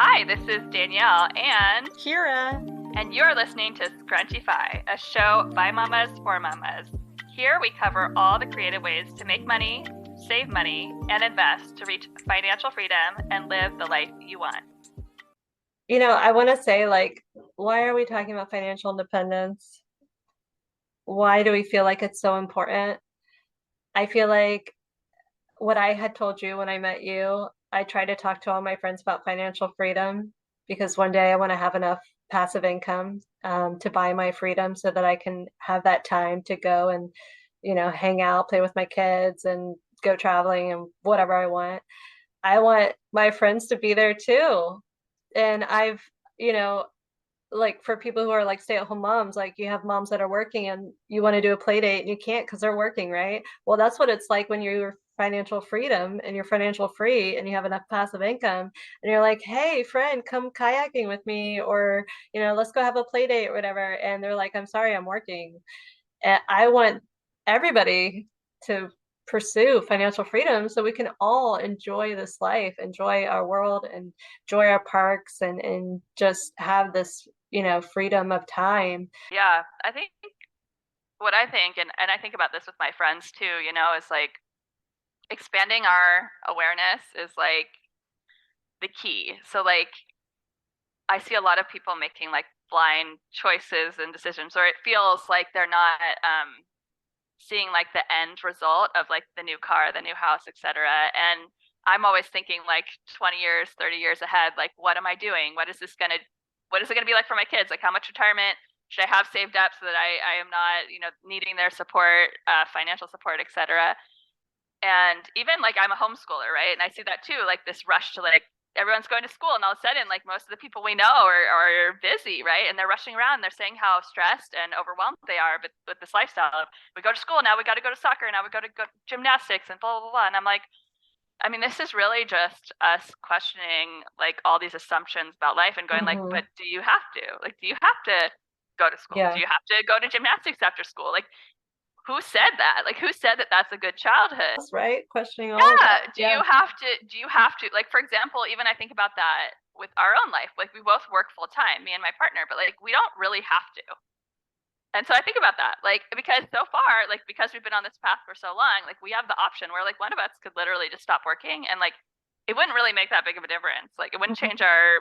Hi, this is Danielle and Kyra. And you're listening to Scrunchify, a show by mamas for mamas. Here we cover all the creative ways to make money, save money, and invest to reach financial freedom and live the life you want. You know, I want to say, why are we talking about financial independence? Why do we feel like it's so important? I feel like what I had told you when I met you, I try to talk to all my friends about financial freedom because one day I want to have enough passive income to buy my freedom so that I can have that time to go and, hang out, play with my kids and go traveling and whatever I want. I want my friends to be there too. And I've, you know, like for people who are like stay-at-home moms, like you have moms that are working and you want to do a play date and you can't because they're working, right? Well, that's what it's like when you're financial freedom and you're financial free and you have enough passive income and you're like, hey friend, come kayaking with me, or let's go have a play date or whatever. And they're like, I'm sorry, I'm working. And I want everybody to pursue financial freedom so we can all enjoy this life, enjoy our world, and enjoy our parks and just have this, freedom of time. Yeah, I think what I think, and I think about this with my friends too, is like expanding our awareness is like the key. So like I see a lot of people making like blind choices and decisions, or it feels like they're not seeing like the end result of like the new car, the new house, etc. And I'm always thinking like 20 years, 30 years ahead, like what am I doing? What is it gonna be like for my kids? Like how much retirement should I have saved up so that I am not, needing their support, financial support, etc. And even like I'm a homeschooler, right? And I see that too, like this rush to like everyone's going to school and all of a sudden like most of the people we know are busy, right? And they're rushing around, they're saying how stressed and overwhelmed they are with this lifestyle. We go to school, now we got to go to soccer, now we got to go gymnastics and blah blah blah. And I'm like, I mean, this is really just us questioning like all these assumptions about life and going like, Mm-hmm. but do you have to? Like, do you have to go to school? Do Yeah, you have to go to gymnastics after school? Like, who said that? Like, who said that that's a good childhood? that's right. Questioning all of that. Yeah. Do Yeah. you have to, like, for example, even I think about that with our own life. Like, we both work full time, me and my partner, but like, we don't really have to. And so I think about that, like, because so far, like, because we've been on this path for so long, like, we have the option where, like, one of us could literally just stop working and, like, it wouldn't really make that big of a difference. Like, it wouldn't change our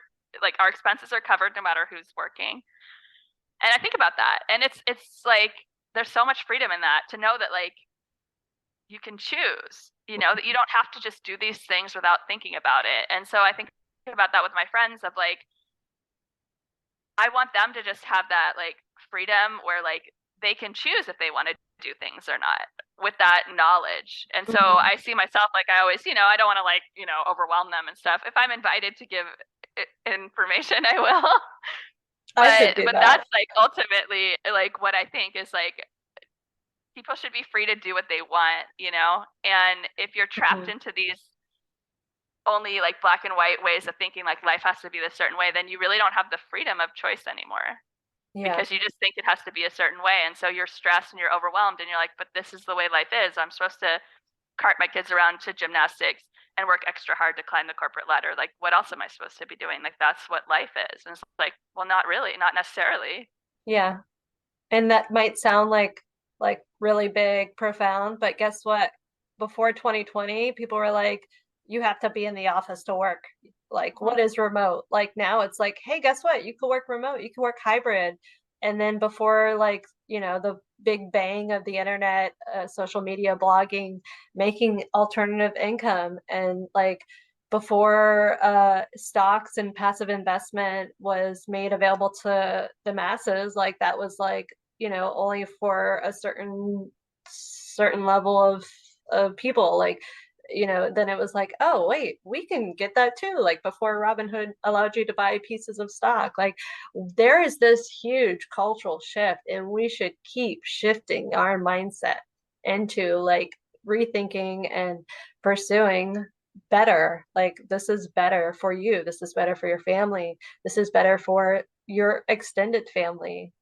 expenses are covered no matter who's working. And I think about that. And it's like, there's so much freedom in that to know that, like, you can choose, that you don't have to just do these things without thinking about it. And so I think about that with my friends of like, I want them to just have that like freedom where like they can choose if they want to do things or not with that knowledge. And so Mm-hmm. I see myself like I always, I don't want to like, overwhelm them and stuff. If I'm invited to give information, I will. I should but do but that. that's like ultimately like what I think is like people should be free to do what they want. And if you're trapped Mm-hmm. into these only like black and white ways of thinking like life has to be this certain way, then you really don't have the freedom of choice anymore Yeah. because you just think it has to be a certain way. And so you're stressed and you're overwhelmed and you're like, but this is the way life is. I'm supposed to cart my kids around to gymnastics and work extra hard to climb the corporate ladder. Like, what else am I supposed to be doing? Like, that's what life is. And it's like, well, not really, not necessarily. Yeah. And that might sound like really big, profound, but guess what? Before 2020, people were like, you have to be in the office to work. Like, what Mm-hmm. is remote? Like now it's like, hey, guess what? You can work remote, you can work hybrid. And then before the big bang of the internet, social media, blogging, making alternative income, and like before stocks and passive investment was made available to the masses, like that was like only for a certain level of people, like then it was like, oh wait, we can get that too, like before Robinhood allowed you to buy pieces of stock. Like there is this huge cultural shift and we should keep shifting our mindset into like rethinking and pursuing better. Like this is better for you, this is better for your family, this is better for your extended family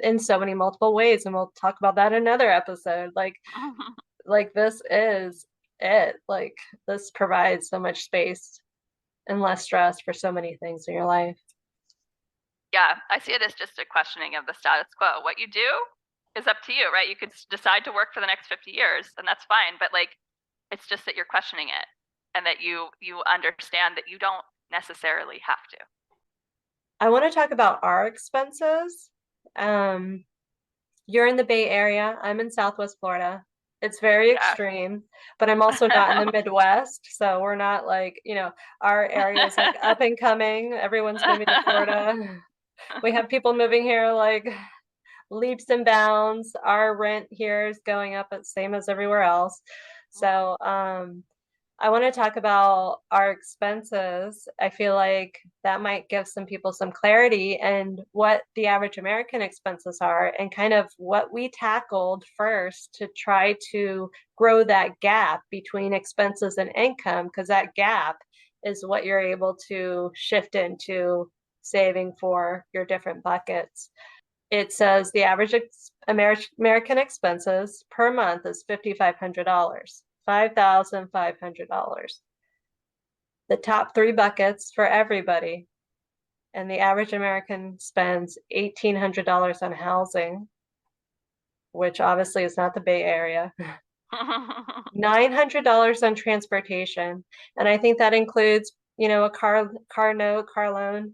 in so many multiple ways, and we'll talk about that in another episode. Like this is it. Like this provides so much space and less stress for so many things in your life. Yeah, I see it as just a questioning of the status quo. What you do is up to you, right? You could decide to work for the next 50 years and that's fine, but like it's just that you're questioning it and that you understand that you don't necessarily have to. I want to talk about our expenses. Um, you're in the Bay Area. I'm in Southwest Florida. It's very Yeah. extreme, but I'm also not in the Midwest. So we're not like, our area is like up and coming. Everyone's moving to Florida. We have people moving here like leaps and bounds. Our rent here is going up at same as everywhere else. So, I want to talk about our expenses. I feel like that might give some people some clarity and what the average American expenses are and kind of what we tackled first to try to grow that gap between expenses and income, because that gap is what you're able to shift into saving for your different buckets. It says the average American expenses per month is $5,500, $5,500. The top three buckets for everybody, and the average American spends $1,800 on housing, which obviously is not the Bay Area. $900 on transportation, and I think that includes, a car note, car loan,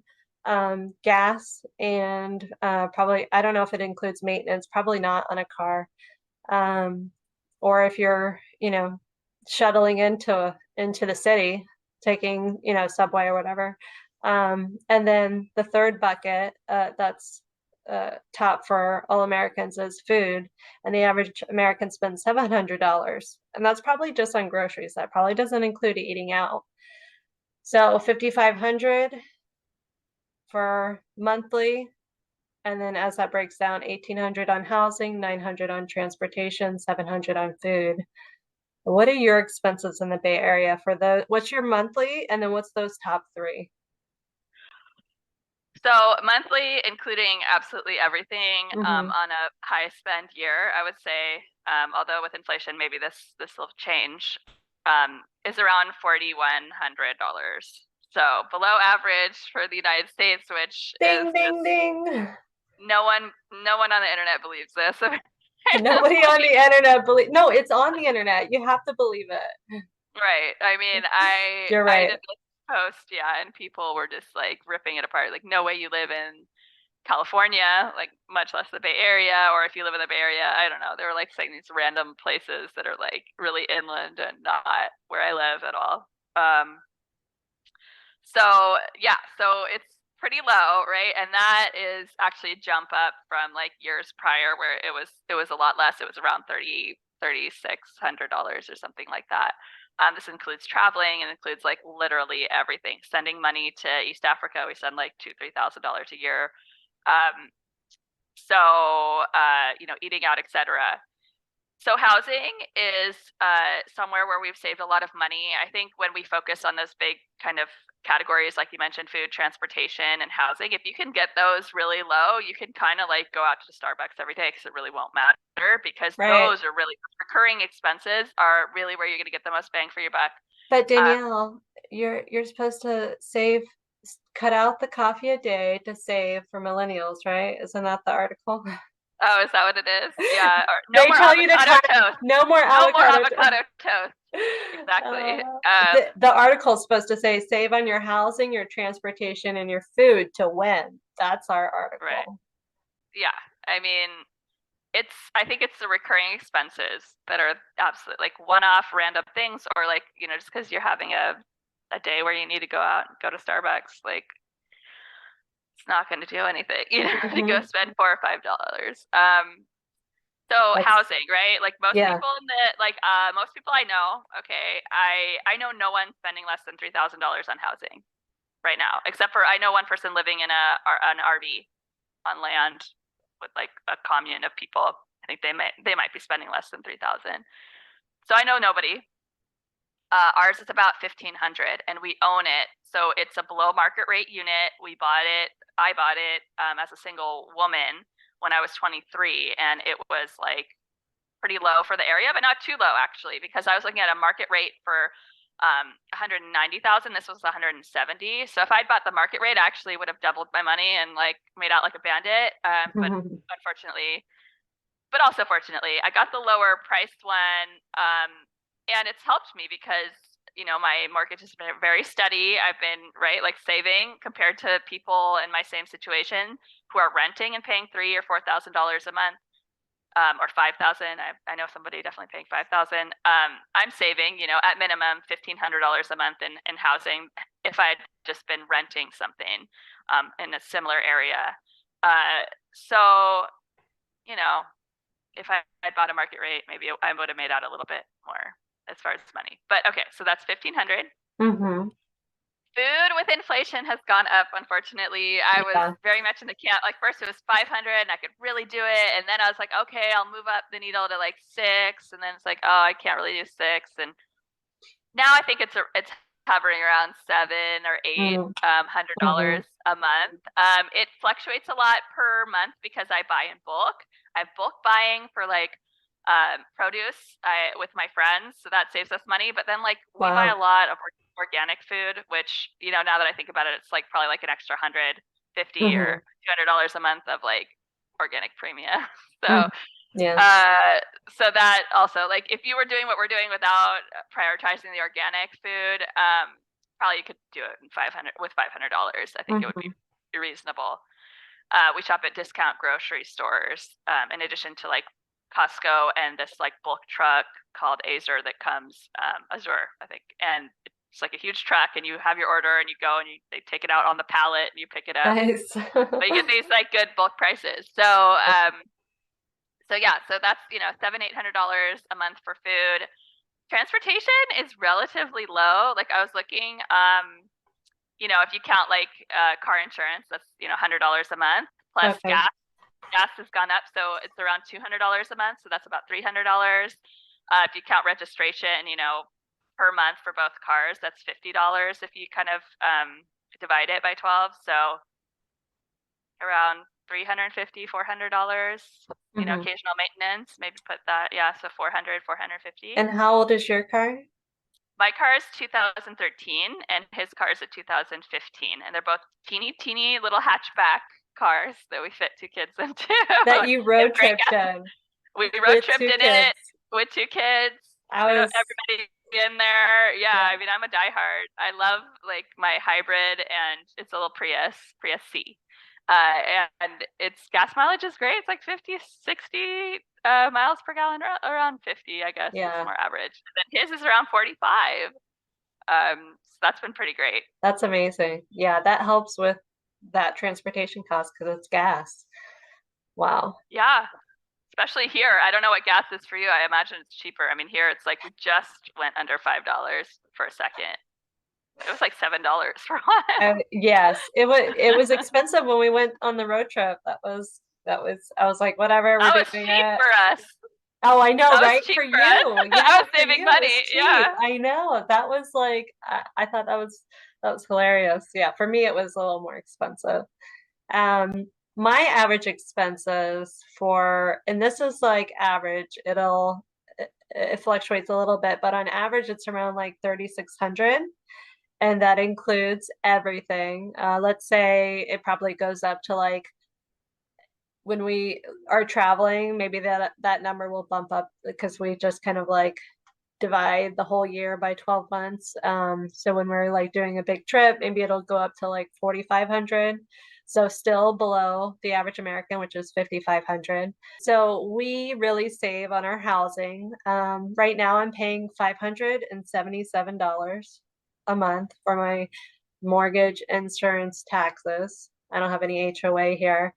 gas, and probably I don't know if it includes maintenance. Probably not on a car, um, or if you're, shuttling into the city, taking, subway or whatever. And then the third bucket, that's top for all Americans is food, and the average American spends $700, and that's probably just on groceries. That probably doesn't include eating out. So 5,500 for monthly, and then as that breaks down, 1,800 on housing, 900 on transportation, 700 on food. What are your expenses in the Bay Area for what's your monthly, and then what's those top three? So monthly, including absolutely everything, Mm-hmm. on a high spend year, I would say, although with inflation, maybe this will change, is around $4,100. So below average for the United States, which is Ding, ding, just ding. no one on the internet believes this. Nobody on the internet believe. No, it's on the internet. You have to believe it. Right. I mean, You're I right. did this post, yeah, and people were just like ripping it apart. Like, no way you live in California, like much less the Bay Area, or if you live in the Bay Area, I don't know. They were like saying these random places that are like really inland and not where I live at all. So yeah, so it's pretty low, right? And that is actually a jump up from like years prior where it was a lot less. It was around $3,600 or something like that. This includes traveling and includes like literally everything. Sending money to East Africa, we send like $2,000-3,000 a year. Um, so eating out, etc. So housing is somewhere where we've saved a lot of money. I think when we focus on those big kind of categories, like you mentioned, food, transportation, and housing, if you can get those really low, you can kind of like go out to Starbucks every day because it really won't matter because Right. those are really recurring expenses are really where you're going to get the most bang for your buck. But Uh, Danielle, you're supposed to cut out the coffee a day to save for millennials, right? Isn't that the article? oh, is that what it is? Yeah. Or no They more tell you to avocado cut toast. no more No more avocado. avocado toast. Exactly. The article is supposed to say save on your housing, your transportation, and your food to win. That's our Right. article. Yeah. I mean, I think it's the recurring expenses that are absolutely like one-off random things, or like, just because you're having a day where you need to go out and go to Starbucks, like it's not going to do anything, to go Hmm. spend $4 or $5. So That's housing, right? Like most yeah. people most people I know, okay, I know no one spending less than $3,000 on housing right now, except for I know one person living in an RV on land with like a commune of people. I think they might be spending less than 3,000. So I know nobody. Ours is about 1,500, and we own it, so it's a below market rate unit. We bought it. I bought it as a single woman when I was 23, and it was like pretty low for the area, but not too low actually, because I was looking at a market rate for 190,000. This was 170. So if I'd bought the market rate, I actually would have doubled my money and like made out like a bandit. But unfortunately, but also fortunately, I got the lower priced one. And it's helped me because, my mortgage has been very steady. I've been, right, like saving compared to people in my same situation who are renting and paying $3,000 or $4,000 a month. Or 5,000. I know somebody definitely paying 5,000. I'm saving, at minimum $1,500 a month in housing if I'd just been renting something in a similar area. So, you know, if I had bought a market rate, maybe I would have made out a little bit more as far as money. But okay, so that's 1,500. Mm-hmm. Food with inflation has gone up, unfortunately. I was Yeah. very much in the camp. Like first it was 500 and I could really do it. And then I was like, okay, I'll move up the needle to like 6. And then it's like, oh, I can't really do 6. And now I think it's hovering around 7 or 8 Mm-hmm. $100 a month. It fluctuates a lot per month because I buy in bulk. I have bulk buying for like produce with my friends, so that saves us money. But then like we buy a Wow. lot of organic food, which now that I think about it, it's like probably like an extra 150 Mm-hmm. or $200 a month of like organic premium. So Mm-hmm. Yeah. uh, so that also, like, if you were doing what we're doing without prioritizing the organic food, probably you could do it in 500 with $500. I think it would Mm-hmm. be reasonable. We shop at discount grocery stores, in addition to like Costco and this like bulk truck called Azure that comes, Azure, I think, and it's like a huge truck, and you have your order, and you go and they take it out on the pallet, and you pick it up. Nice. But you get these like good bulk prices. So yeah, so that's $700-800 a month for food. Transportation is relatively low. Like I was looking, if you count like car insurance, that's $100 a month plus Okay. gas. Gas has gone up, so it's around $200 a month. So that's about $300. If you count registration, per month for both cars, that's $50 if you kind of divide it by 12. So around 350 $400. Mm-hmm. Occasional maintenance, maybe put that, yeah, so 400 450. And how old is your car? My car is 2013 and his car is a 2015, and they're both teeny little hatchback cars that we fit 2 kids into. That you We have road great tripped gas. in We road with tripped two in it kids. with 2 kids. I was, Everybody in there. Yeah, I yeah. mean, I'm a diehard. I love like my hybrid, and it's a little Prius C. And its gas mileage is great. It's like 50, 60 miles per gallon, around 50, I guess, is Yeah. more average. And then his is around 45. So that's been pretty great. That's amazing. Yeah, that helps with that transportation cost because it's gas. Wow. Yeah, especially here. I don't know what gas is for you. I imagine it's cheaper. I mean, here it's like we just went under $5 for a second. It was like $7 for a while. Yes, it was expensive when we went on the road trip. That was I was like, whatever, we're That was doing cheap it. for us. Oh, I know, That was right? cheap For for us. you. I Yeah, was for saving you it was money. cheap. Yeah. I know. That was like I thought that was hilarious. Yeah, for me it was a little more expensive. Um, my average expenses and this is like average, it fluctuates a little bit, but on average it's around like 3,600, and that includes everything. Let's say it probably goes up to like when we are traveling, maybe that number will bump up because we just kind of like divide the whole year by 12 months. So when we're like doing a big trip, maybe it'll go up to like 4,500. So still below the average American, which is 5,500. So we really save on our housing. Right now I'm paying $577 a month for my mortgage, insurance, taxes. I don't have any HOA here.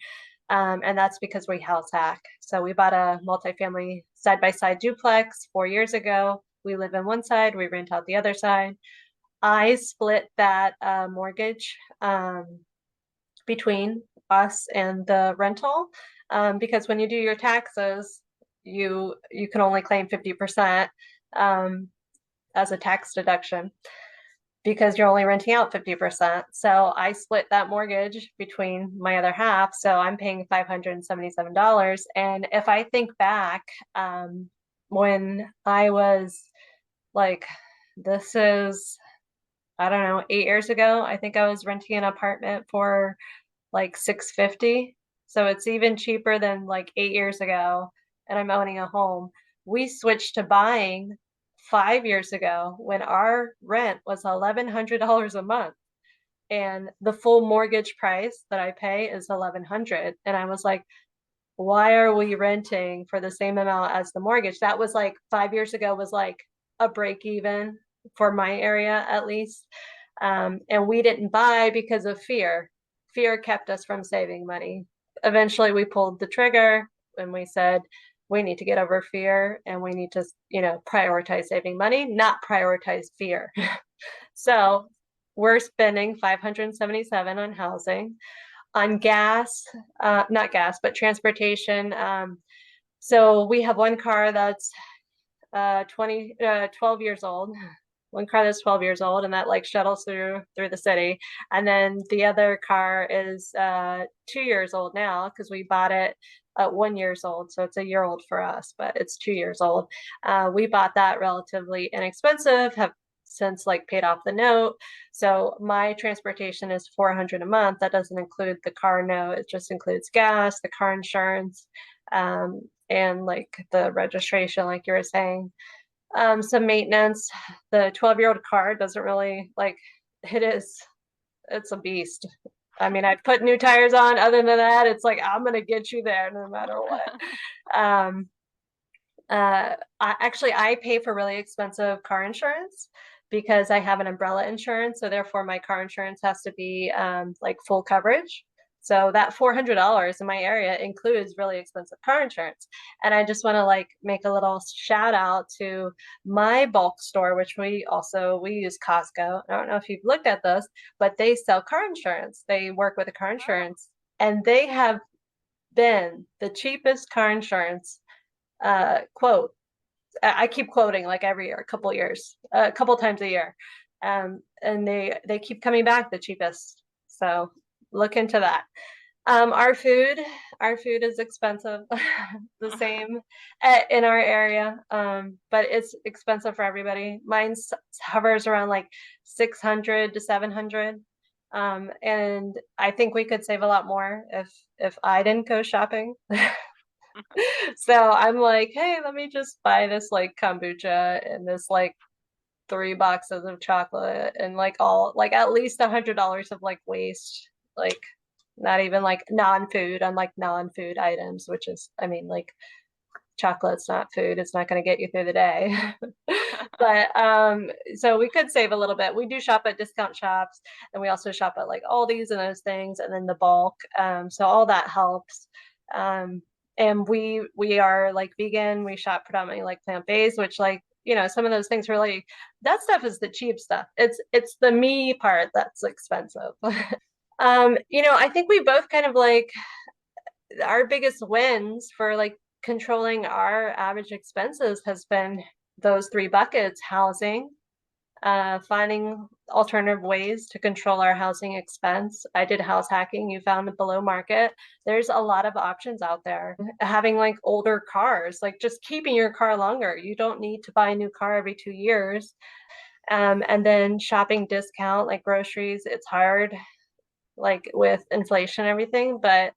And that's because we house hack. So we bought a multifamily side by side duplex 4 years ago. We live in one side, we rent out the other side. I split that mortgage between us and the rental because when you do your taxes, you can only claim 50% as a tax deduction because you're only renting out 50%. So I split that mortgage between my other half. So I'm paying $577. And if I think back, when I was like this is, I don't know, 8 years ago. I think I was renting an apartment for like 650. So it's even cheaper than like 8 years ago, and I'm owning a home. We switched to buying 5 years ago when our rent was $1,100 a month. And the full mortgage price that I pay is 1,100. And I was like, why are we renting for the same amount as the mortgage? That was like 5 years ago was like a break even for my area at least. And we didn't buy because of fear. Fear kept us from saving money. Eventually we pulled the trigger and we said, we need to get over fear and we need to, prioritize saving money, not prioritize fear. So we're spending 577 on housing, on gas, not gas, but transportation. So we have one car that's 12 years old. One car that's 12 years old, and that like shuttles through the city. And then the other car is 2 years old now because we bought it at 1 years old. So it's a year old for us, but it's 2 years old. We bought that relatively inexpensive, have since like paid off the note. So my transportation is 400 a month. That doesn't include the car note. It just includes gas, the car insurance, and like the registration, like you were saying. Some maintenance. The 12-year-old car doesn't really like it is, it's a beast. I mean, I've put new tires on. Other than that, it's like I'm gonna get you there no matter what. Um, I pay for really expensive car insurance because I have an umbrella insurance, so therefore my car insurance has to be like full coverage. So that $400 in my area includes really expensive car insurance. And I just want to like make a little shout out to my bulk store, which we use Costco. I don't know if you've looked at this, but they sell car insurance. They work with a car Oh, insurance, and they have been the cheapest car insurance quote. I keep quoting like every year, a couple years, a couple times a year. And they keep coming back the cheapest. So look into that. Our food, our food is expensive, the same in our area, but it's expensive for everybody. Mine hovers around like 600 to 700. And I think we could save a lot more if I didn't go shopping. So I'm like, hey, let me just buy this like kombucha and this like 3 boxes of chocolate and like all like at least $100 of like waste, like not even like non-food on like non-food items, which is, I mean, like chocolate's not food. It's not going to get you through the day. But so we could save a little bit. We do shop at discount shops, and we also shop at like Aldi's and those things, and then the bulk. So all that helps. Um, and we are like vegan. We shop predominantly like plant-based, which like some of those things really, that stuff is the cheap stuff. It's the me part that's expensive. I think we both kind of like our biggest wins for like controlling our average expenses has been those three buckets: housing, finding alternative ways to control our housing expense. I did house hacking. You found the below market. There's a lot of options out there. Having like older cars, like just keeping your car longer. You don't need to buy a new car every 2 years. And then shopping discount, like groceries. It's hard, like with inflation and everything, but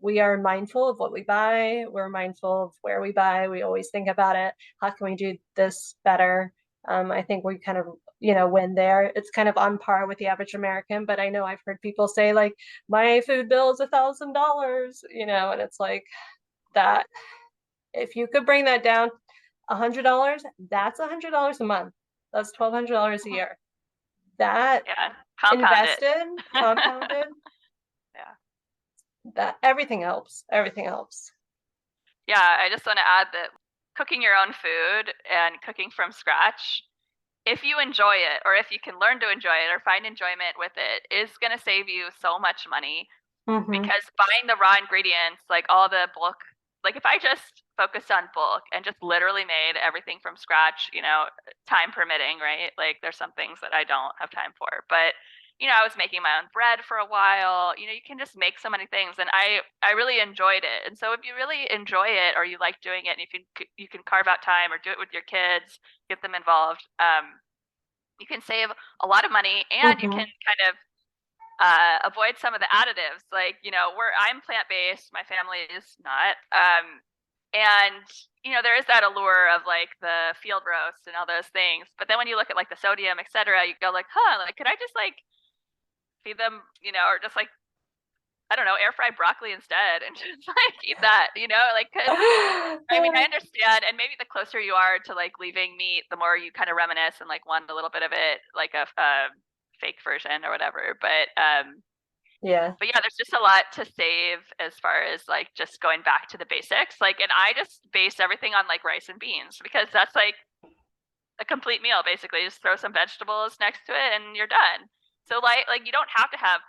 we are mindful of what we buy. We're mindful of where we buy. We always think about it. How can we do this better? I think we kind of win there. It's kind of on par with the average American, but I know I've heard people say like my food bill is $1,000, and it's like that. If you could bring that down $100, that's $100 a month. That's $1,200 a year. That yeah, compound it. invested, compounded, Yeah. that everything helps. Everything helps. Yeah, I just want to add that cooking your own food and cooking from scratch, if you enjoy it or if you can learn to enjoy it or find enjoyment with it, is going to save you so much money Hmm. because buying the raw ingredients, like all the bulk, like if I just focused on bulk and just literally made everything from scratch, time permitting, right? Like there's some things that I don't have time for, but I was making my own bread for a while. You can just make so many things, and I really enjoyed it. And so if you really enjoy it or you like doing it, and if you can carve out time or do it with your kids, get them involved, you can save a lot of money, and you Mm-hmm. can kind of avoid some of the additives. Like, I'm plant-based, my family is not. And there is that allure of like the field roast and all those things. But then when you look at like the sodium, et cetera, you go like, like, could I just like feed them, or just like, I don't know, air fry broccoli instead and just like eat that, like, cause I mean, I understand. And maybe the closer you are to like leaving meat, the more you kind of reminisce and like want a little bit of it, like a fake version or whatever. Yeah. But yeah, there's just a lot to save as far as like just going back to the basics. Like, and I just base everything on like rice and beans because that's like a complete meal basically. Just throw some vegetables next to it and you're done. So like you don't have to have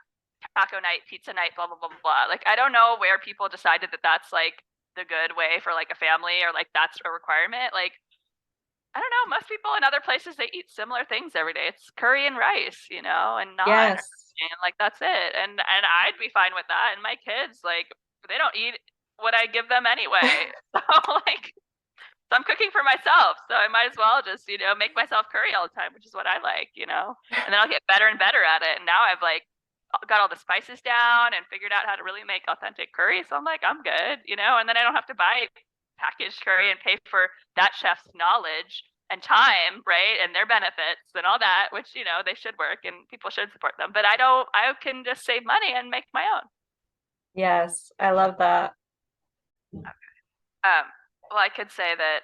taco night, pizza night, blah blah blah blah. Like I don't know where people decided that that's like the good way for like a family or like that's a requirement. Like I don't know, most people in other places they eat similar things every day. It's curry and rice, and naan, Yes. and like that's it. And I'd be fine with that. And my kids, like, they don't eat what I give them anyway. So like so I'm cooking for myself. So I might as well just, make myself curry all the time, which is what I like. And then I'll get better and better at it. And now I've like got all the spices down and figured out how to really make authentic curry. So I'm like, I'm good. And then I don't have to buy packaged curry and pay for that chef's knowledge and time, right? And their benefits and all that, which, they should work and people should support them. But I can just save money and make my own. Yes. I love that. Um, well, I could say that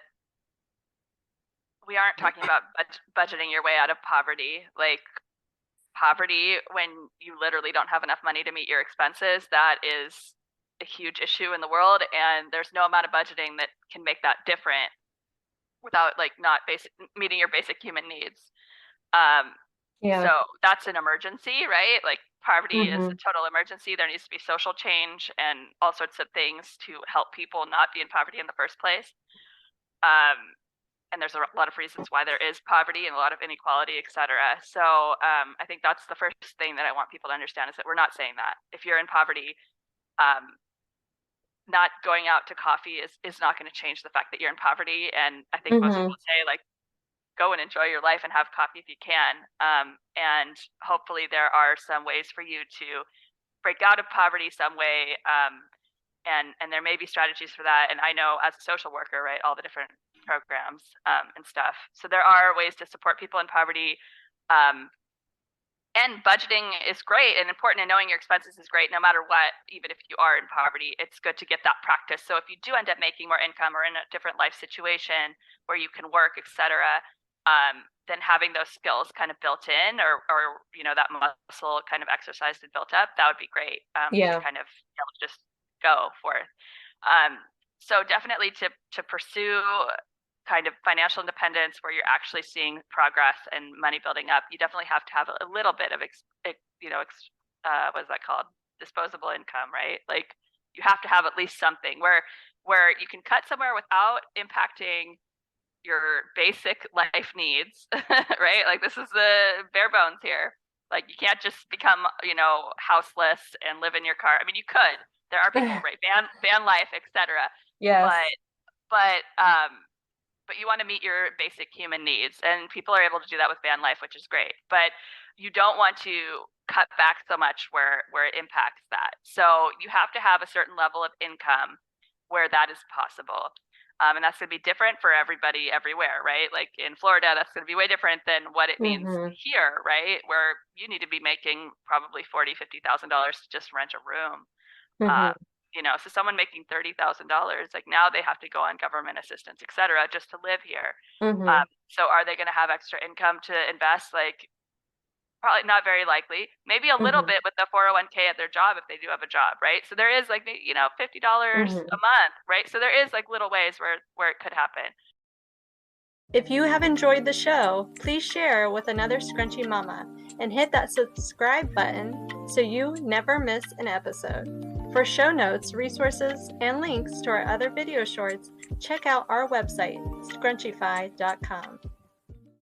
we aren't talking about budgeting your way out of poverty. Like poverty, when you literally don't have enough money to meet your expenses, that is a huge issue in the world. And there's no amount of budgeting that can make that different without like not basic meeting your basic human needs. Um, Yeah. so that's an emergency, right? Like poverty is a Mm-hmm. total emergency. There needs to be social change and all sorts of things to help people not be in poverty in the first place. Um, and there's a lot of reasons why there is poverty and a lot of inequality, et cetera. So I think that's the first thing that I want people to understand is that we're not saying that. If you're in poverty, um, not going out to coffee is not going to change the fact that you're in poverty. And I think most Mm-hmm. people say like, go and enjoy your life and have coffee if you can. And hopefully there are some ways for you to break out of poverty some way. And there may be strategies for that. And I know as a social worker, right, all the different programs and stuff. So there are ways to support people in poverty. Um, and budgeting is great and important, and knowing your expenses is great no matter what. Even if you are in poverty, it's good to get that practice. So if you do end up making more income or in a different life situation where you can work, etc., then having those skills kind of built in, or that muscle kind of exercised and built up, that would be great to Yeah. kind of just go forth. So definitely to pursue kind of financial independence where you're actually seeing progress and money building up, you definitely have to have a little bit of what is that called, disposable income, right? Like you have to have at least something where you can cut somewhere without impacting your basic life needs. Right? Like this is the bare bones here. Like you can't just become houseless and live in your car. I mean, you could. There are people, right? Van life, etc. Yes. but but um but you want to meet your basic human needs, and people are able to do that with van life, which is great. But you don't want to cut back so much where it impacts that. So you have to have a certain level of income where that is possible. And that's going to be different for everybody everywhere, right? Like in Florida, that's going to be way different than what it means Mm-hmm. here, right? Where you need to be making probably $40,000-$50,000 to just rent a room. Mm-hmm. So someone making $30,000, like now they have to go on government assistance, et cetera, just to live here. Mm-hmm. So are they going to have extra income to invest? Like probably not very likely. Maybe a little Mm-hmm. bit with the 401k at their job if they do have a job, right? So there is like $50 Mm-hmm. a month, right? So there is like little ways where it could happen. If you have enjoyed the show, please share with another Scrunchy Mama and hit that subscribe button so you never miss an episode. For show notes, resources, and links to our other video shorts, check out our website, scrunchify.com.